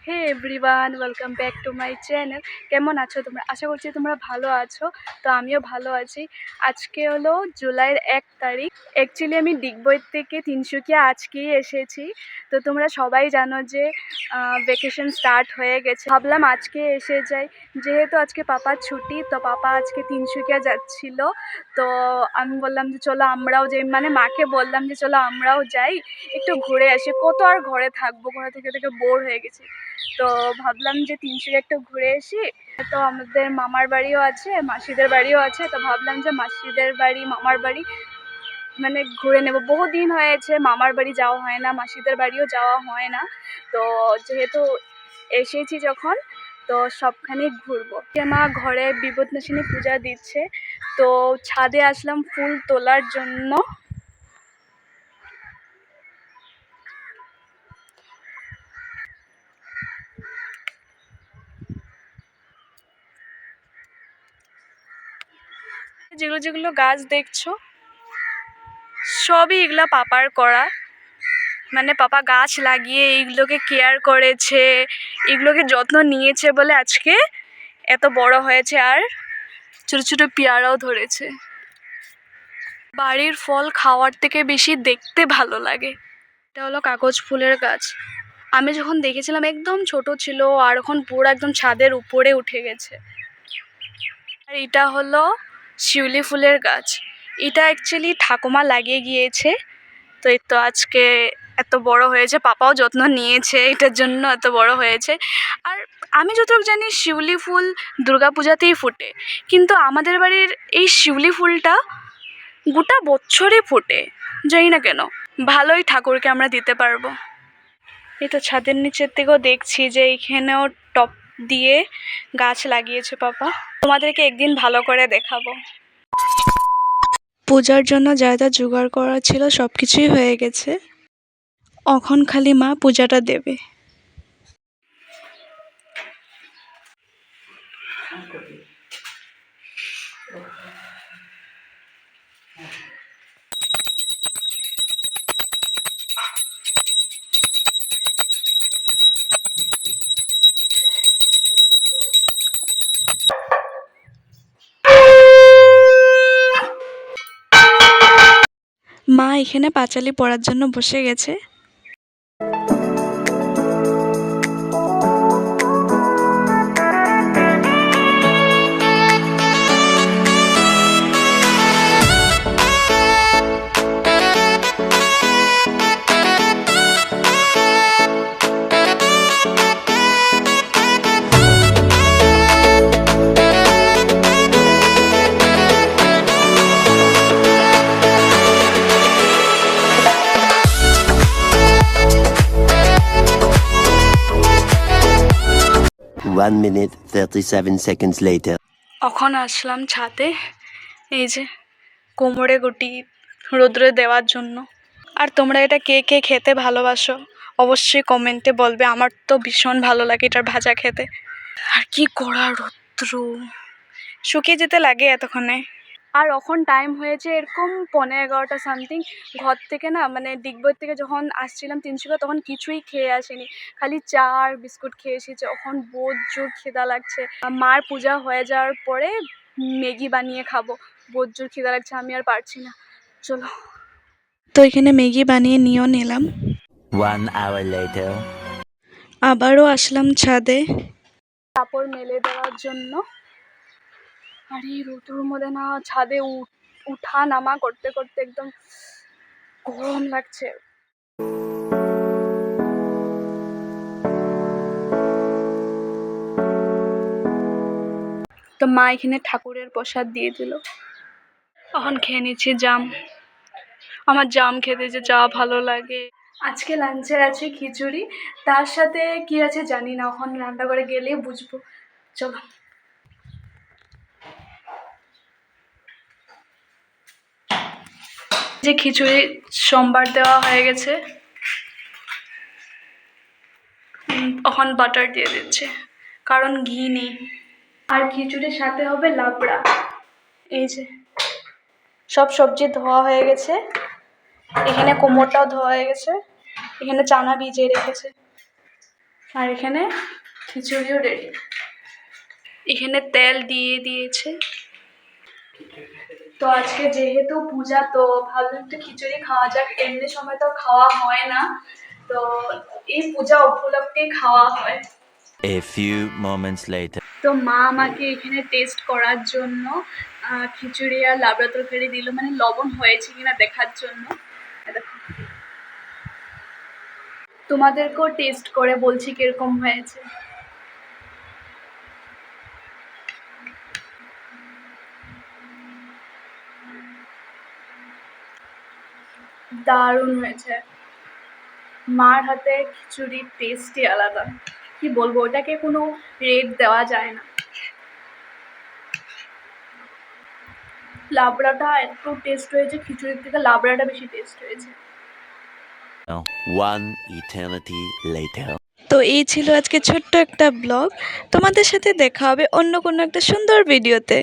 Hey everyone, welcome back to my channel. কেমন আছো তোমরা? আশা করছি তোমরা ভালো আছো। তো আমিও ভালো আছি। আজকে হলো জুলাইয়ের 1 তারিখ। অ্যাকচুয়ালি আমি ডিগবই থেকে তিনসুকিয়া আজকেই এসেছি। তো তোমরা সবাই জানো যে ভ্যাকেশন স্টার্ট হয়ে গেছে। ভাবলাম আজকে এসে যাই, যেহেতু আজকে পাপার ছুটি। তো পাপা আজকে তিনসুকিয়া যাচ্ছিল। তো আমি বললাম যে চলো আমরাও যাই, মানে মাকে বললাম যে চলো আমরাও যাই, একটু ঘুরে আসি। কত আর ঘরে থাকবো, ঘরে থেকে থেকে বোর হয়ে গেছি। তো ভাবলাম যে তিনসুকিয়া একটু ঘুরে আসি। তো আমাদের মামার বাড়িও আছে, মাসিদের বাড়িও আছে। তো ভাবলাম যে মাসিদের বাড়ি মামার বাড়ি মানে ঘুরে নেব। বহুদিন হয়েছে মামার বাড়ি যাওয়া হয় না, মাসিদের বাড়িও যাওয়া হয় না। তো যেহেতু এসেছি যখন, তো সবখানেই ঘুরবো। মা ঘরে বিপদনাশিনী পূজা দিচ্ছে, তো ছাদে আসলাম ফুল তোলার জন্য। যেগুলো যেগুলো গাছ দেখছো সবই এগুলা পাপার করা। মানে পাপা গাছ লাগিয়ে এইগুলোকে কেয়ার করেছে, এগুলোকে যত্ন নিয়েছে বলে আজকে এত বড় হয়েছে, আর ছোটো ছোটো পেয়ারাও ধরেছে। বাড়ির ফল খাওয়ার থেকে বেশি দেখতে ভালো লাগে। এটা হলো কাগজ ফুলের গাছ। আমি যখন দেখেছিলাম একদম ছোট ছিল, আর এখন পুরো একদম ছাদের উপরে উঠে গেছে। আর এটা হলো শিউলি ফুলের গাছ। এটা অ্যাকচুয়ালি ঠাকুমা লাগিয়ে গিয়েছে। তো এই তো আজকে এত বড় হয়েছে, পাপাও যত্ন নিয়েছে, এটার জন্য এত বড় হয়েছে। আর আমি যতটুকু জানি শিউলি ফুল দুর্গাপূজাতেই ফোটে, কিন্তু আমাদের বাড়ির এই শিউলি ফুলটা গোটা বছরই ফোটে, জানি না কেন। ভালোই ঠাকুরকে আমরা দিতে পারবো। এই তো ছাদের নিচের থেকেও দেখছি যে এইখানেও টপ দিয়ে গাছ লাগিয়েছে পাপা। তোমাদেরকে একদিন ভালো করে দেখাবো। পূজার জন্য যা যা জোগাড় করা ছিল সব কিছুই হয়ে গেছে। এখন খালি মা পূজাটা দেবে। মা এখানে পাঁচালি পড়ার জন্য বসে গেছে। One minute, 37 seconds later. এখন আসলাম ছাদে, এই যে কোমরে গুটি রোদ্রে দেওয়ার জন্য। আর তোমরা এটা কে কে খেতে ভালোবাসো অবশ্যই কমেন্টে বলবে। আমার তো ভীষণ ভালো লাগে এটার ভাজা খেতে। আর কি কড়া রৌদ্র, শুকিয়ে যেতে লাগে এতক্ষণে। আর এখন টাইম হয়েছে এরকম 11:15 সামথিং। ঘর থেকে না, মানে ডিগবই থেকে যখন আসছিলাম তিনসুকিয়া, তখন কিছুই খেয়ে আসিনি, খালি চা আর বিস্কুট খেয়ে এসেছি। এখন বহুত জোর খিদা লাগছে। মার পূজা হয়ে যাওয়ার পরে ম্যাগি বানিয়ে খাবো। বহুত জোর খিদা লাগছে, আমি আর পারছি না। চলো, তো এখানে ম্যাগি বানিয়ে নিয়েও নিলাম। 1 hour later. আবারও আসলাম ছাদে কাপড় মেলে দেওয়ার জন্য। আর এই রোদের মধ্যে না ছাদে উঠা নামা করতে করতে একদম গরম লাগছে। তো মা এখানে ঠাকুরের প্রসাদ দিয়ে দিল। এখন খেয়ে নিচ্ছি জাম। আমার জাম খেতে যে যা ভালো লাগে। আজকে লাঞ্চে আছে খিচুড়ি, তার সাথে কি আছে জানি না, এখন রান্না করে গেলেই বুঝবো। চলো, যে খিচুড়ি সোমবার দেওয়া হয়ে গেছে, এখন বাটার দিয়ে দিচ্ছে কারণ ঘি নেই। আর খিচুড়ির সাথে হবে লাবড়া। এই যে সব সবজি ধোয়া হয়ে গেছে, এখানে কোমরটাও ধোয়া হয়ে গেছে, এখানে চানা ভিজিয়ে রেখেছে। আর এখানে খিচুড়িও রেডি। এখানে তেল দিয়ে দিয়েছে। তো আজকে যেহেতু পূজা, তো ভাবলাম একটু খিচুড়ি খাওয়া যাক, এমনি সময় তো খাওয়া হয় না, তো এই পূজা উপলক্ষে খাওয়া হয়। A few moments later. তো মা আমাকে এখানে টেস্ট করার জন্য খিচুড়ি আর লাবড়া তরকারি দিল, মানে লবণ হয়েছে কিনা দেখার জন্য। দেখো, তোমাদেরকেও টেস্ট করে বলছি কিরকম হয়েছে। দারুণ হয়েছে। মার হাতে খিচুড়ির টেস্টই আলাদা, কি বলবো, ওটাকে কোনো রেট দেওয়া যায় না। লাবড়াটা একটু টেস্ট হয়েছে, খিচুড়ির থেকে লাবড়াটা বেশি টেস্ট হয়েছে। One eternity later. তো এই ছিল আজকে ছোট্ট একটা ব্লগ। তোমাদের সাথে দেখা হবে অন্য কোনো একটা সুন্দর ভিডিওতে।